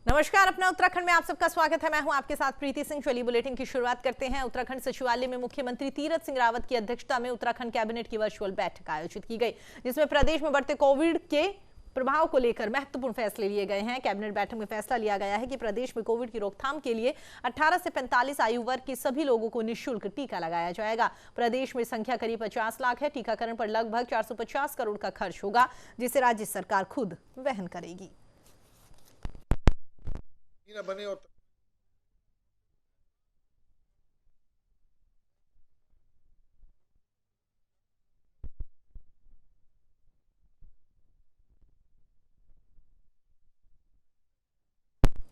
नमस्कार, अपना उत्तराखंड में आप सबका स्वागत है। मैं हूं आपके साथ प्रीति सिंह। चलिए बुलेटिन की शुरुआत करते हैं। उत्तराखंड सचिवालय में मुख्यमंत्री तीरथ सिंह रावत की अध्यक्षता में उत्तराखंड कैबिनेट की वर्चुअल बैठक आयोजित की गई, जिसमें प्रदेश में बढ़ते कोविड के प्रभाव को लेकर महत्वपूर्ण फैसले लिए गए हैं। कैबिनेट बैठक में फैसला लिया गया है कि प्रदेश में कोविड की रोकथाम के लिए 18 से 45 आयु वर्ग के सभी लोगों को निःशुल्क टीका लगाया जाएगा। प्रदेश में संख्या करीब 50 लाख है। टीकाकरण पर लगभग 450 करोड़ का खर्च होगा, जिसे राज्य सरकार खुद वहन करेगी। बने और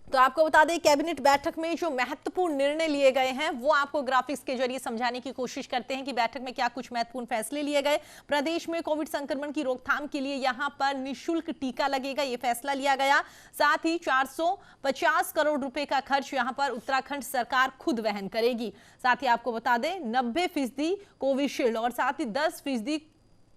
तो आपको बता दें, कैबिनेट बैठक में जो महत्वपूर्ण निर्णय लिए गए हैं वो आपको ग्राफिक्स के जरिए समझाने की कोशिश करते हैं कि बैठक में क्या कुछ महत्वपूर्ण फैसले लिए गए। प्रदेश में कोविड संक्रमण की रोकथाम के लिए यहां पर निःशुल्क टीका लगेगा, ये फैसला लिया गया। साथ ही 450 करोड़ रुपए का खर्च यहां पर उत्तराखंड सरकार खुद वहन करेगी। साथ ही आपको बता दें 90% कोविशील्ड और साथ ही 10%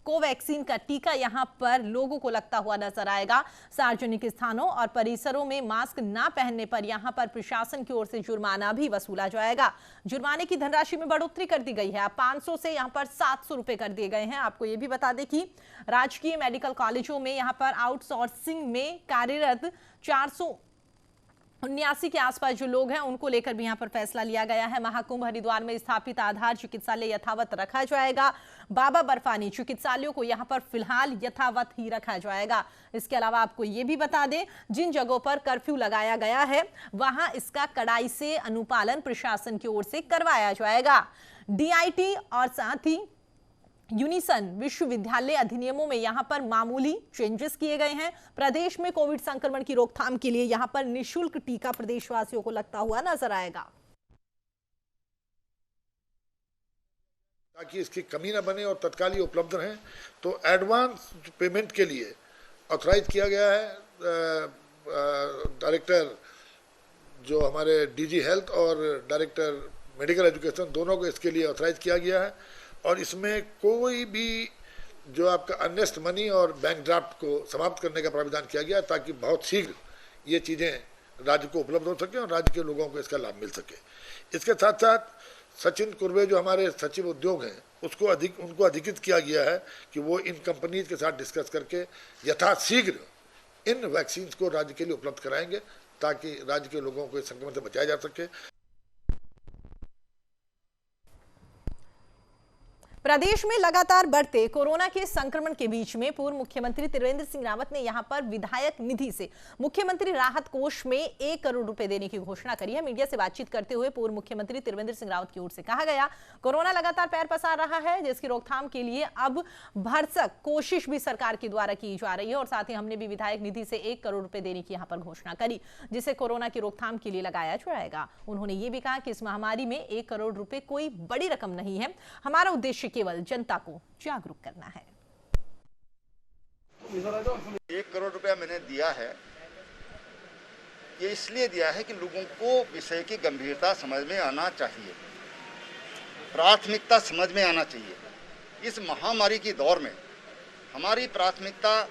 कोवैक्सीन का टीका यहां पर लोगों को लगता हुआ नजर आएगा। सार्वजनिक स्थानों और परिसरों में मास्क ना पहनने पर यहां पर प्रशासन की ओर से जुर्माना भी वसूला जाएगा। जुर्माने की धनराशि में बढ़ोतरी कर दी गई है। 500 से यहां पर 700 रुपए कर दिए गए हैं। आपको यह भी बता दें कि राजकीय मेडिकल कॉलेजों में यहां पर आउटसोर्सिंग में कार्यरत 479 के आसपास जो लोग हैं उनको लेकर भी यहां पर फैसला लिया गया है। महाकुंभ हरिद्वार में स्थापित आधार चिकित्सालय यथावत रखा जाएगा। बाबा बर्फानी चिकित्सालयों को यहां पर फिलहाल यथावत ही रखा जाएगा। इसके अलावा आपको यह भी बता दें, जिन जगहों पर कर्फ्यू लगाया गया है वहां इसका कड़ाई से अनुपालन प्रशासन की ओर से करवाया जाएगा। डीआईटी और साथ ही यूनिसन विश्वविद्यालय अधिनियमों में यहां पर मामूली चेंजेस किए गए हैं। प्रदेश में कोविड संक्रमण की रोकथाम के लिए यहां पर निःशुल्क टीका प्रदेशवासियों को लगता हुआ नजर आएगा, ताकि इसकी कमी ना बने और तत्काल ही उपलब्ध रहें। तो एडवांस पेमेंट के लिए ऑथराइज किया गया है। डायरेक्टर जो हमारे डीजी हेल्थ और डायरेक्टर मेडिकल एजुकेशन दोनों को इसके लिए ऑथराइज किया गया है। और इसमें कोई भी जो आपका अननेस्ट मनी और बैंक ड्राफ्ट को समाप्त करने का प्रावधान किया गया, ताकि बहुत शीघ्र ये चीज़ें राज्य को उपलब्ध हो सके और राज्य के लोगों को इसका लाभ मिल सके। इसके साथ साथ सचिन कुर्वे जो हमारे सचिव उद्योग हैं उनको अधिकृत किया गया है कि वो इन कंपनीज के साथ डिस्कस करके यथाशीघ्र इन वैक्सीन को राज्य के लिए उपलब्ध कराएंगे, ताकि राज्य के लोगों को इस संक्रमण से बचाया जा सके। प्रदेश में लगातार बढ़ते कोरोना के संक्रमण के बीच में पूर्व मुख्यमंत्री त्रिवेंद्र सिंह रावत ने यहां पर विधायक निधि से मुख्यमंत्री राहत कोष में 1 करोड़ रुपए देने की घोषणा करी है। मीडिया से बातचीत करते हुए पूर्व मुख्यमंत्री त्रिवेंद्र सिंह रावत की ओर से कहा गया, कोरोना लगातार पैर पसार रहा है, जिसकी रोकथाम के लिए अब भरसक कोशिश भी सरकार के द्वारा की जा रही है। और साथ ही हमने भी विधायक निधि से 1 करोड़ रुपए देने की यहां पर घोषणा करी, जिसे कोरोना की रोकथाम के लिए लगाया जाएगा। उन्होंने ये भी कहा कि इस महामारी में 1 करोड़ रुपए कोई बड़ी रकम नहीं है। हमारा उद्देश्य केवल जनता को जागरूक करना है। 1 करोड़ रुपया मैंने दिया है, ये इसलिए दिया है कि लोगों को विषय की गंभीरता समझ में आना चाहिए, प्राथमिकता समझ में आना चाहिए। इस महामारी की दौर में हमारी प्राथमिकता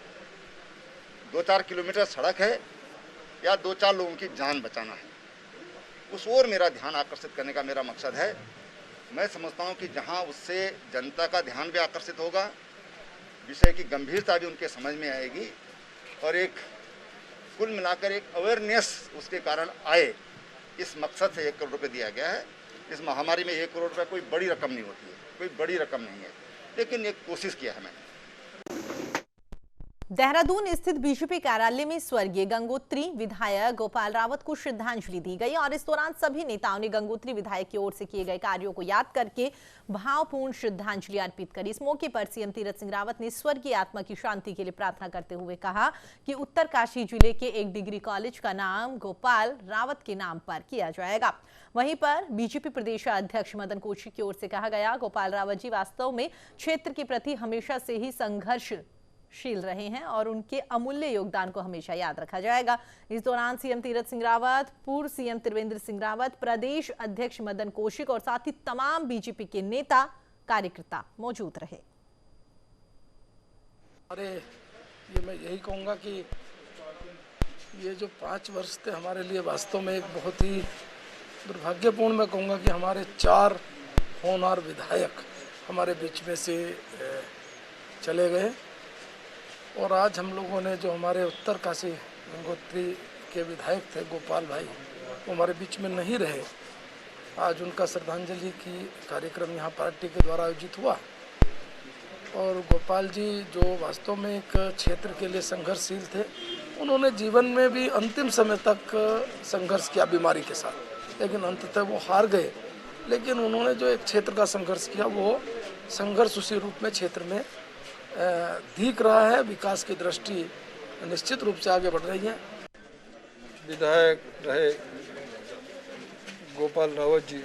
2-4 किलोमीटर सड़क है या 2-4 लोगों की जान बचाना है, उस ओर मेरा ध्यान आकर्षित करने का मेरा मकसद है। मैं समझता हूं कि जहां उससे जनता का ध्यान भी आकर्षित होगा, विषय की गंभीरता भी उनके समझ में आएगी और एक कुल मिलाकर एक अवेयरनेस उसके कारण आए, इस मकसद से 1 करोड़ रुपये दिया गया है। इस महामारी में 1 करोड़ रुपये कोई बड़ी रकम नहीं होती है, कोई बड़ी रकम नहीं है, लेकिन एक कोशिश किया है मैंने। देहरादून स्थित बीजेपी कार्यालय में स्वर्गीय गंगोत्री विधायक गोपाल रावत को श्रद्धांजलि दी गई और इस दौरान सभी नेताओं ने गंगोत्री विधायक की ओर से किए गए कार्यों को याद करके भावपूर्ण श्रद्धांजलि अर्पित करी। इस मौके पर सीएम तीरथ सिंह रावत ने स्वर्गीय आत्मा की शांति के लिए प्रार्थना करते हुए कहा कि उत्तरकाशी जिले के एक डिग्री कॉलेज का नाम गोपाल रावत के नाम पर किया जाएगा। वहीं पर बीजेपी प्रदेश अध्यक्ष मदन कौशिक की ओर से कहा गया, गोपाल रावत जी वास्तव में क्षेत्र के प्रति हमेशा से ही संघर्षशील रहे हैं और उनके अमूल्य योगदान को हमेशा याद रखा जाएगा। इस दौरान सीएम तीरथ सिंह रावत, पूर्व सीएम त्रिवेंद्र सिंह रावत, प्रदेश अध्यक्ष मदन कौशिक और साथ ही तमाम बीजेपी के नेता कार्यकर्ता मौजूद रहे। अरे ये मैं यही कहूंगा कि ये जो 5 वर्ष थे हमारे लिए वास्तव में एक बहुत ही दुर्भाग्यपूर्ण, मैं कहूँगा कि हमारे 4 होनहार विधायक हमारे बीच में से चले गए। और आज हम लोगों ने जो हमारे उत्तर काशी गंगोत्री के विधायक थे गोपाल भाई, वो हमारे बीच में नहीं रहे। आज उनका श्रद्धांजलि की कार्यक्रम यहाँ पार्टी के द्वारा आयोजित हुआ। और गोपाल जी जो वास्तव में एक क्षेत्र के लिए संघर्षशील थे, उन्होंने जीवन में भी अंतिम समय तक संघर्ष किया बीमारी के साथ, लेकिन अंततः वो हार गए। लेकिन उन्होंने जो एक क्षेत्र का संघर्ष किया, वो संघर्ष उसी रूप में क्षेत्र में दिख रहा है। विकास की दृष्टि निश्चित रूप से आगे बढ़ रही है। विधायक रहे गोपाल रावत जी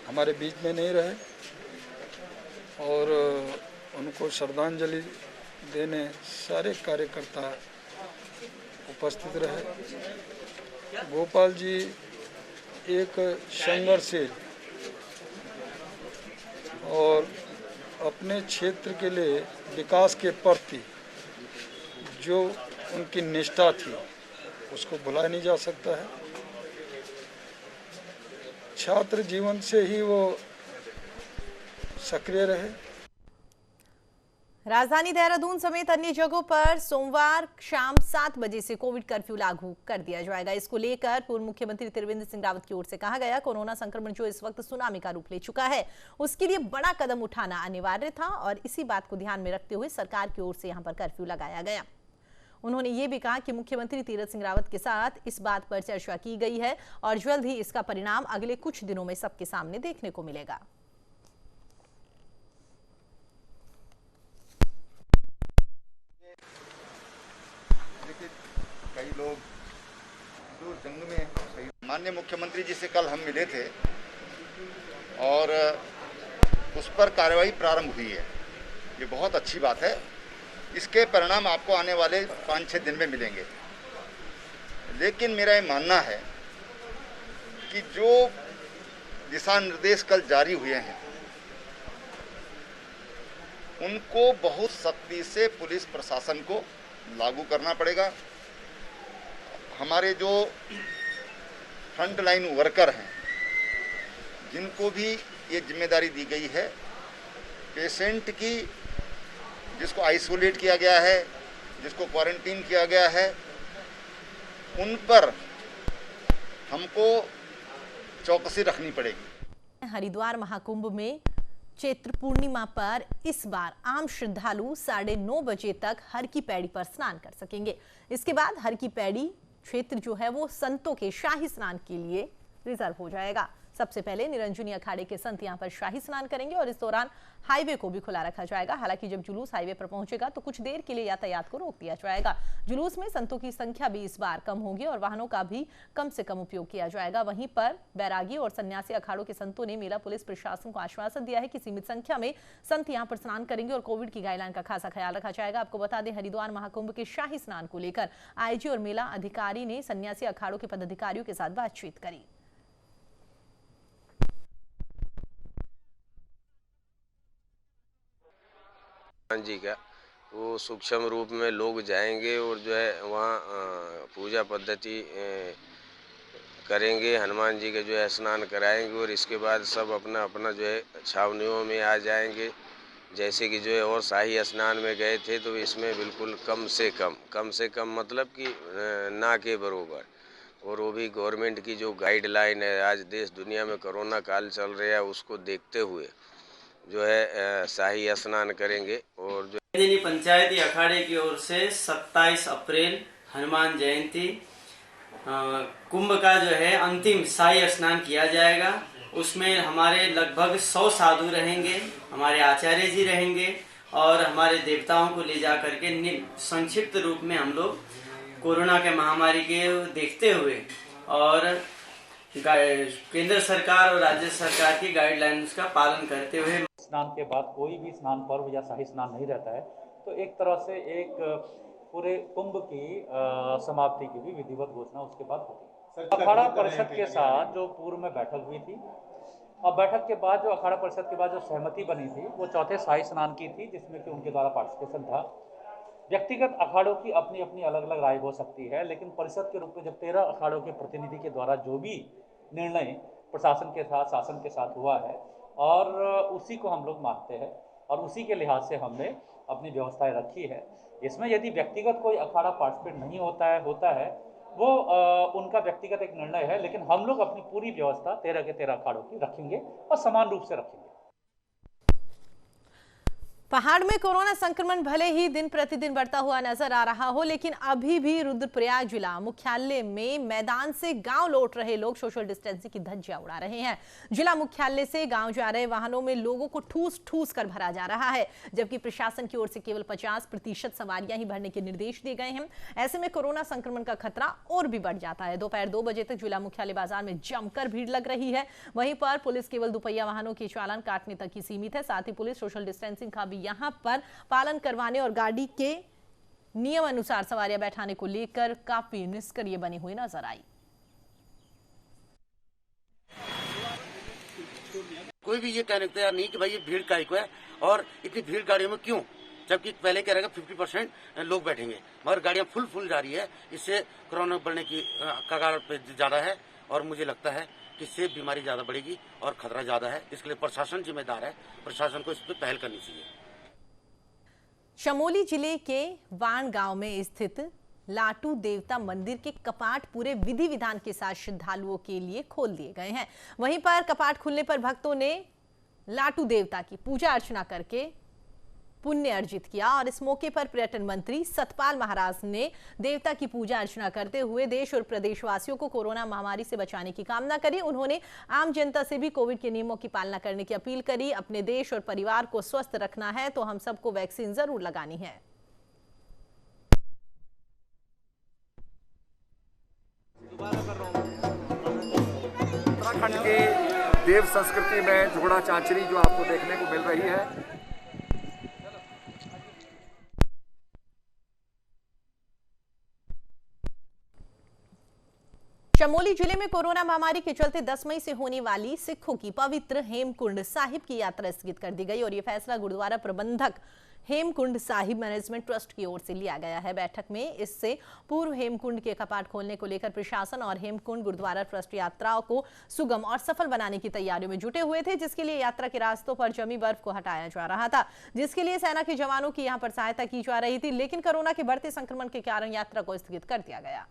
हमारे बीच में नहीं रहे और उनको श्रद्धांजलि देने सारे कार्यकर्ता उपस्थित रहे। गोपाल जी एक संघर्षशील और अपने क्षेत्र के लिए विकास के प्रति जो उनकी निष्ठा थी उसको भुलाया नहीं जा सकता है। छात्र जीवन से ही वो सक्रिय रहे। राजधानी देहरादून समेत अन्य जगहों पर सोमवार शाम 7 बजे से कोविड कर्फ्यू लागू कर दिया जाएगा। इसको लेकर पूर्व मुख्यमंत्री त्रिवेंद्र सिंह रावत की ओर से कहा गया, कोरोना संक्रमण जो इस वक्त सुनामी का रूप ले चुका है, उसके लिए बड़ा कदम उठाना अनिवार्य था और इसी बात को ध्यान में रखते हुए सरकार की ओर से यहां पर कर्फ्यू लगाया गया। उन्होंने ये भी कहा कि मुख्यमंत्री तीरथ सिंह रावत के साथ इस बात पर चर्चा की गई है और जल्द ही इसका परिणाम अगले कुछ दिनों में सबके सामने देखने को मिलेगा। कई लोग जो जंग में माननीय मुख्यमंत्री जी से कल हम मिले थे और उस पर कार्रवाई प्रारंभ हुई है। ये बहुत अच्छी बात है। इसके परिणाम आपको आने वाले 5-6 दिन में मिलेंगे। लेकिन मेरा ये मानना है कि जो दिशा निर्देश कल जारी हुए हैं उनको बहुत सख्ती से पुलिस प्रशासन को लागू करना पड़ेगा। हमारे जो फ्रंट लाइन वर्कर हैं जिनको भी ये जिम्मेदारी दी गई है, पेशेंट की जिसको आइसोलेट किया गया है, जिसको क्वारंटीन किया गया है, उन पर हमको चौकसी रखनी पड़ेगी। हरिद्वार महाकुंभ में चैत्र पूर्णिमा पर इस बार आम श्रद्धालु 9:30 बजे तक हर की पैड़ी पर स्नान कर सकेंगे। इसके बाद हर की पैड़ी क्षेत्र जो है वो संतों के शाही स्नान के लिए रिजर्व हो जाएगा। सबसे पहले निरंजनी अखाड़े के संत यहां पर शाही स्नान करेंगे और इस दौरान हाईवे को भी खुला रखा जाएगा। हालांकि जब जुलूस हाईवे पर पहुंचेगा तो कुछ देर के लिए यातायात को रोक दिया जाएगा। जुलूस में संतों की संख्या भी इस बार कम होगी और वाहनों का भी कम से कम उपयोग किया जाएगा। वहीं पर बैरागी और सन्यासी अखाड़ों के संतों ने मेला पुलिस प्रशासन को आश्वासन दिया है कि सीमित संख्या में संत यहां पर स्नान करेंगे और कोविड की गाइडलाइन का खासा ख्याल रखा जाएगा। आपको बता दें, हरिद्वार महाकुंभ के शाही स्नान को लेकर आईजी और मेला अधिकारी ने सन्यासी अखाड़ों के पदाधिकारियों के साथ बातचीत करी। जी का वो सूक्ष्म रूप में लोग जाएंगे और जो है वहाँ पूजा पद्धति करेंगे, हनुमान जी के जो है स्नान कराएंगे और इसके बाद सब अपना अपना जो है छावनियों में आ जाएंगे। जैसे कि जो है और शाही स्नान में गए थे तो इसमें बिल्कुल कम से कम मतलब कि ना के बरोबर, और वो भी गवर्नमेंट की जो गाइडलाइन है, आज देश दुनिया में कोरोना काल चल रहा है, उसको देखते हुए जो है शाही स्नान करेंगे। और जो पंचायती अखाड़े की ओर से 27 अप्रैल हनुमान जयंती कुंभ का जो है अंतिम शाही स्नान किया जाएगा। उसमें हमारे लगभग 100 साधु रहेंगे, हमारे आचार्य जी रहेंगे और हमारे देवताओं को ले जा करके संक्षिप्त रूप में हम लोग कोरोना के महामारी के देखते हुए और केंद्र सरकार और राज्य सरकार की गाइडलाइंस का पालन करते हुए स्नान के बाद कोई भी स्नान पर्व या शाही स्नान नहीं रहता है, तो एक तरह से एक पूरे कुंभ की समाप्ति की भी विधिवत घोषणा उसके बाद होगी। अखाड़ा परिषद के साथ जो पूर्व में बैठक हुई थी और बैठक के बाद जो अखाड़ा परिषद के बाद जो सहमति बनी थी वो चौथे शाही स्नान की थी, जिसमें कि उनके द्वारा पार्टिसिपेशन था। व्यक्तिगत अखाड़ों की अपनी अपनी अलग अलग राय हो सकती है, लेकिन परिषद के रूप में जब 13 अखाड़ों के प्रतिनिधि के द्वारा जो भी निर्णय प्रशासन के साथ, शासन के साथ हुआ है, और उसी को हम लोग मानते हैं और उसी के लिहाज से हमने अपनी व्यवस्थाएं रखी है। इसमें यदि व्यक्तिगत कोई अखाड़ा पार्टिसिपेट नहीं होता है वो उनका व्यक्तिगत एक निर्णय है, लेकिन हम लोग अपनी पूरी व्यवस्था 13 के 13 अखाड़ों की रखेंगे और समान रूप से रखेंगे। पहाड़ में कोरोना संक्रमण भले ही दिन प्रतिदिन बढ़ता हुआ नजर आ रहा हो, लेकिन अभी भी रुद्रप्रयाग जिला मुख्यालय में मैदान से गांव लौट रहे लोग सोशल डिस्टेंसिंग की धज्जियां उड़ा रहे हैं। जिला मुख्यालय से गांव जा रहे वाहनों में लोगों को ठूस ठूस कर भरा जा रहा है, जबकि प्रशासन की ओर से केवल 50% सवारियां ही भरने के निर्देश दिए गए हैं। ऐसे में कोरोना संक्रमण का खतरा और भी बढ़ जाता है। दोपहर 2 बजे तक जिला मुख्यालय बाजार में जमकर भीड़ लग रही है। वहीं पर पुलिस केवल दुपहिया वाहनों के चालान काटने तक ही सीमित है। साथ ही पुलिस सोशल डिस्टेंसिंग का यहां पर पालन करवाने और गाड़ी के नियम अनुसार सवारियां बैठाने को लेकर काफी निष्क्रिय बनी हुई नजर आई। कोई भी ये कहने को तैयार नहीं कि भाई ये भीड़ काहे को है और इतनी भीड़ गाड़ियों में क्यों, जबकि पहले कह रहेगा 50% लोग बैठेंगे, मगर गाड़ियां फुल जा रही है। इससे कोरोना बढ़ने की कगार पे ज्यादा है और मुझे लगता है कि इससे बीमारी ज्यादा बढ़ेगी और खतरा ज्यादा है। इसके लिए प्रशासन जिम्मेदार है, प्रशासन को इस पर पहल करनी चाहिए। चमोली जिले के वाण गांव में स्थित लाटू देवता मंदिर के कपाट पूरे विधि विधान के साथ श्रद्धालुओं के लिए खोल दिए गए हैं। वहीं पर कपाट खुलने पर भक्तों ने लाटू देवता की पूजा अर्चना करके पुण्य अर्जित किया और इस मौके पर पर्यटन मंत्री सतपाल महाराज ने देवता की पूजा अर्चना करते हुए देश और प्रदेशवासियों को कोरोना महामारी से बचाने की कामना करी। उन्होंने आम जनता से भी कोविड के नियमों की पालना करने की अपील करी। अपने देश और परिवार को स्वस्थ रखना है तो हम सबको वैक्सीन जरूर लगानी है। उत्तराखंड की देव संस्कृति में घोड़ा चांचरी जो आपको देखने को मिल रही है, चमोली जिले में कोरोना महामारी के चलते 10 मई से होने वाली सिखों की पवित्र हेमकुंड साहिब की यात्रा स्थगित कर दी गई और यह फैसला गुरुद्वारा प्रबंधक हेमकुंड साहिब मैनेजमेंट ट्रस्ट की ओर से लिया गया है। बैठक में इससे पूर्व हेमकुंड के कपाट खोलने को लेकर प्रशासन और हेमकुंड गुरुद्वारा ट्रस्ट यात्राओं को सुगम और सफल बनाने की तैयारियों में जुटे हुए थे, जिसके लिए यात्रा के रास्तों पर जमी बर्फ को हटाया जा रहा था, जिसके लिए सेना के जवानों की यहां पर सहायता की जा रही थी। लेकिन कोरोना के बढ़ते संक्रमण के कारण यात्रा को स्थगित कर दिया गया।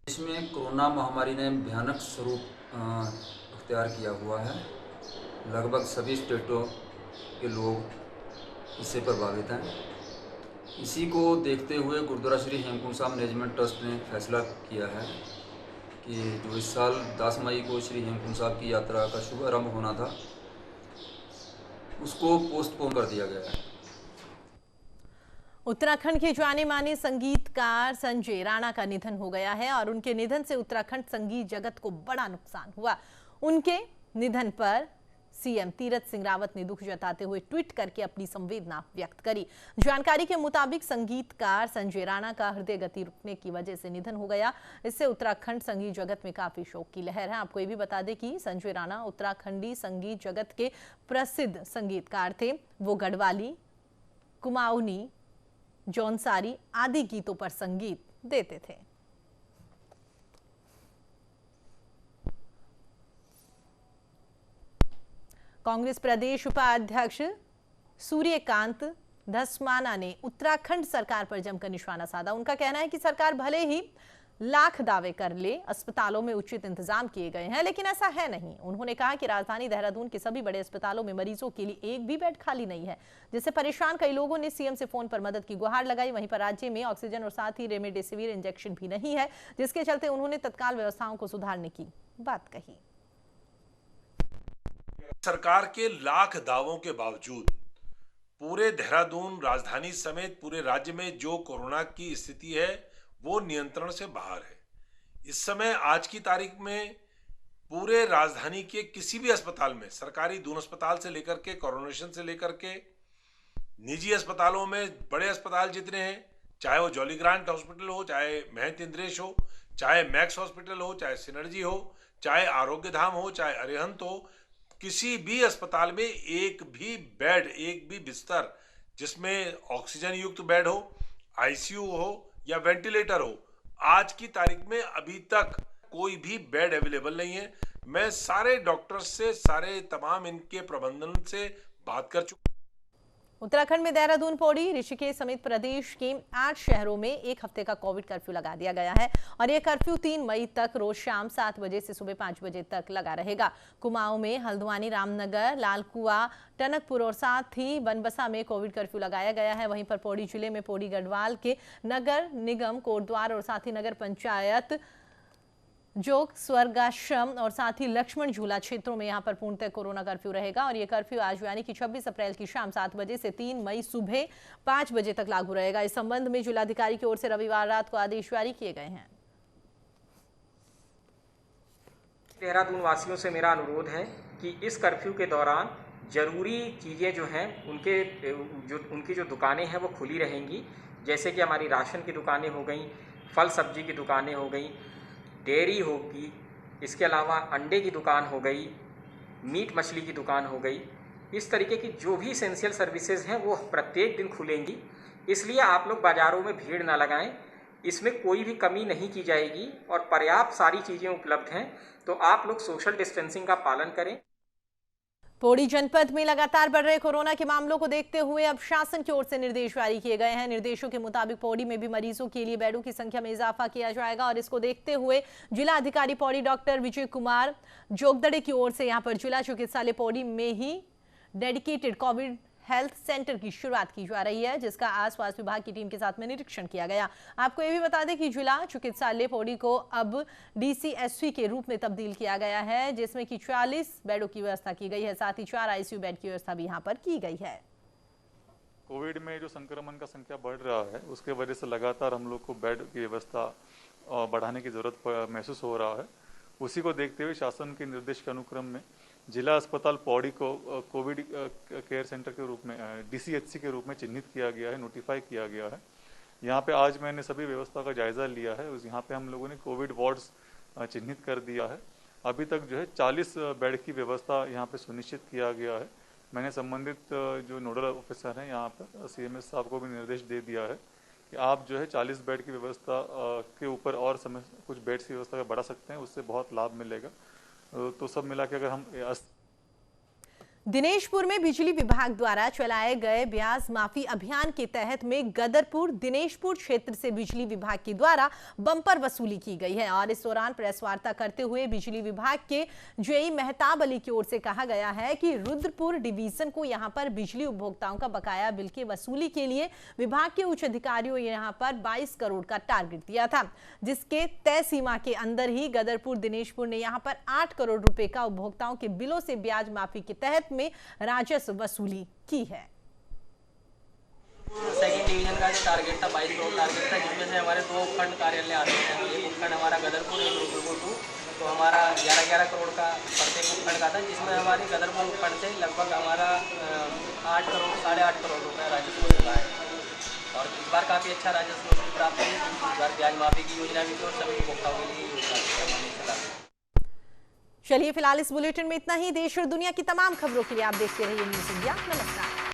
इसमें कोरोना महामारी ने भयानक स्वरूप अख्तियार किया हुआ है। लगभग सभी स्टेटों के लोग इससे प्रभावित हैं। इसी को देखते हुए गुरुद्वारा श्री हेमकुंड साहिब मैनेजमेंट ट्रस्ट ने फैसला किया है कि जो इस साल 10 मई को श्री हेमकुंड साहिब की यात्रा का शुभारंभ होना था, उसको पोस्टपोन कर दिया गया है। उत्तराखंड के जाने माने संगीतकार संजय राणा का निधन हो गया है और उनके निधन से उत्तराखंड संगीत जगत को बड़ा नुकसान हुआ। उनके निधन पर सीएम तीरथ सिंह रावत ने दुख जताते हुए ट्वीट करके अपनी संवेदना व्यक्त करी। जानकारी के मुताबिक संगीतकार संजय राणा का हृदय गति रुकने की वजह से निधन हो गया। इससे उत्तराखंड संगीत जगत में काफी शोक की लहर है। आपको ये भी बता दें कि संजय राणा उत्तराखंडी संगीत जगत के प्रसिद्ध संगीतकार थे। वो गढ़वाली, कुमाऊनी, जौनसारी आदि गीतों पर संगीत देते थे। कांग्रेस प्रदेश उपाध्यक्ष सूर्यकांत धस्माना ने उत्तराखंड सरकार पर जमकर निशाना साधा। उनका कहना है कि सरकार भले ही लाख दावे कर ले, अस्पतालों में उचित इंतजाम किए गए हैं, लेकिन ऐसा है नहीं। उन्होंने कहा कि राजधानी देहरादून के सभी बड़े अस्पतालों में मरीजों के लिए एक भी बेड खाली नहीं है, जिससे परेशान कई लोगों ने सीएम से फोन पर मदद की गुहार लगाई। वहीं पर राज्य में ऑक्सीजन और साथ ही रेमडेसिविर इंजेक्शन भी नहीं है, जिसके चलते उन्होंने तत्काल व्यवस्थाओं को सुधारने की बात कही। सरकार के लाख दावों के बावजूद पूरे देहरादून राजधानी समेत पूरे राज्य में जो कोरोना की स्थिति है वो नियंत्रण से बाहर है। इस समय आज की तारीख में पूरे राजधानी के किसी भी अस्पताल में, सरकारी दून अस्पताल से लेकर के कोरोनेशन से लेकर के निजी अस्पतालों में, बड़े अस्पताल जितने हैं चाहे वो जॉली ग्रांट हॉस्पिटल हो, चाहे महंत इंद्रेश हो, चाहे मैक्स हॉस्पिटल हो, चाहे सिनर्जी हो, चाहे आरोग्य धाम हो, चाहे अरिहंत हो, किसी भी अस्पताल में एक भी बेड, एक भी बिस्तर जिसमें ऑक्सीजन युक्त बेड हो, आईसीयू हो या वेंटिलेटर हो, आज की तारीख में अभी तक कोई भी बेड अवेलेबल नहीं है। मैं सारे डॉक्टर्स से, सारे तमाम इनके प्रबंधन से बात कर चुका। उत्तराखंड में देहरादून, पौड़ी, ऋषिकेश समेत प्रदेश के 8 शहरों में 1 हफ्ते का कोविड कर्फ्यू लगा दिया गया है और यह कर्फ्यू 3 मई तक रोज शाम 7 बजे से सुबह 5 बजे तक लगा रहेगा। कुमाऊं में, हल्द्वानी, रामनगर, लालकुआ, टनकपुर और साथ ही बनबसा में कोविड कर्फ्यू लगाया गया है। वहीं पर पौड़ी जिले में पौड़ी गढ़वाल के नगर निगम, कोटद्वार और साथ ही नगर पंचायत, जोग, स्वर्गाश्रम और साथ ही लक्ष्मण झूला क्षेत्रों में यहां पर पूर्णतः कोरोना कर्फ्यू रहेगा और यह कर्फ्यू आज यानी कि 26 अप्रैल की शाम 7 बजे से 3 मई सुबह 5 बजे तक लागू रहेगा। इस संबंध में जिलाधिकारी की ओर से रविवार रात को आदेश जारी किए गए हैं। देहरादून वासियों से मेरा अनुरोध है कि इस कर्फ्यू के दौरान जरूरी चीज़ें जो हैं उनकी जो दुकानें हैं वो खुली रहेंगी, जैसे कि हमारी राशन की दुकानें हो गई, फल सब्जी की दुकानें हो गई, डेयरी होगी, इसके अलावा अंडे की दुकान हो गई, मीट मछली की दुकान हो गई। इस तरीके की जो भी एसेंशियल सर्विसेज हैं वो प्रत्येक दिन खुलेंगी, इसलिए आप लोग बाज़ारों में भीड़ ना लगाएं। इसमें कोई भी कमी नहीं की जाएगी और पर्याप्त सारी चीज़ें उपलब्ध हैं, तो आप लोग सोशल डिस्टेंसिंग का पालन करें। पौड़ी जनपद में लगातार बढ़ रहे कोरोना के मामलों को देखते हुए अब शासन की ओर से निर्देश जारी किए गए हैं। निर्देशों के मुताबिक पौड़ी में भी मरीजों के लिए बेडों की संख्या में इजाफा किया जाएगा और इसको देखते हुए जिला अधिकारी पौड़ी डॉक्टर विजय कुमार जोगदड़े की ओर से यहां पर जिला चिकित्सालय पौड़ी में ही डेडिकेटेड कोविड हेल्थ सेंटर की शुरुआत की जा रही है, जिसका आज स्वास्थ्य विभाग की टीम के साथ में निरीक्षण किया गया। आपको ये भी बता दें कि जिला चिकित्सालय पौड़ी को अब DCSC के रूप में तब्दील किया गया है, जिसमें कि 40 बेडों की व्यवस्था की गई है, साथ ही 4 ICU बेड की व्यवस्था भी यहाँ पर की गई है। कोविड में जो संक्रमण का संख्या बढ़ रहा है उसके वजह से लगातार हम लोग को बेड की व्यवस्था बढ़ाने की जरूरत महसूस हो रहा है। उसी को देखते हुए शासन के निर्देश के अनुक्रम में जिला अस्पताल पौड़ी को कोविड केयर सेंटर के रूप में DCHC के रूप में चिन्हित किया गया है, नोटिफाई किया गया है। यहाँ पे आज मैंने सभी व्यवस्था का जायजा लिया है। यहाँ पे हम लोगों ने कोविड वार्ड्स चिन्हित कर दिया है। अभी तक जो है 40 बेड की व्यवस्था यहाँ पे सुनिश्चित किया गया है। मैंने संबंधित जो नोडल ऑफिसर हैं यहाँ पर CMS साहब को भी निर्देश दे दिया है कि आप जो है 40 बेड की व्यवस्था के ऊपर और कुछ बेड्स की व्यवस्था बढ़ा सकते हैं, उससे बहुत लाभ मिलेगा। तो सब मिला के अगर हम दिनेशपुर में बिजली विभाग द्वारा चलाए गए ब्याज माफी अभियान के तहत में गदरपुर दिनेशपुर क्षेत्र से बिजली विभाग के द्वारा बम्पर वसूली की गई है और इस दौरान प्रेस वार्ता करते हुए बिजली विभाग के जेई मेहताब अली की ओर से कहा गया है कि रुद्रपुर डिवीजन को यहां पर बिजली उपभोक्ताओं का बकाया बिल की वसूली के लिए विभाग के उच्च अधिकारियों ने यहां पर 22 करोड़ का टारगेट दिया था, जिसके तय सीमा के अंदर ही गदरपुर दिनेशपुर ने यहां पर 8 करोड़ रुपए का उपभोक्ताओं के बिलों से ब्याज माफी के तहत में राजस्व वसूली की है। सेकंड डिवीजन का जो टारगेट था 22 करोड़ टारगेट था, जिसमें से हमारे 2 उपखंड कार्यालय आते हैं। एक उपखंड हमारा गदरपुर, एक रुद्रपुर 2, तो हमारा 11 करोड़ का प्रत्येक उपखंड का था, जिसमें हमारी गदरपुर उपखंड से लगभग हमारा 8 करोड़ 8.5 करोड़ रुपये राजस्व मिला है और इस बार काफ़ी अच्छा राजस्व प्राप्त है। इस बार ब्याज माफी की योजना भी और सभी उपभोक्ताओं के लिए योजना। चलिए फिलहाल इस बुलेटिन में इतना ही। देश और दुनिया की तमाम खबरों के लिए आप देखते रहिए न्यूज़ इंडिया। नमस्कार।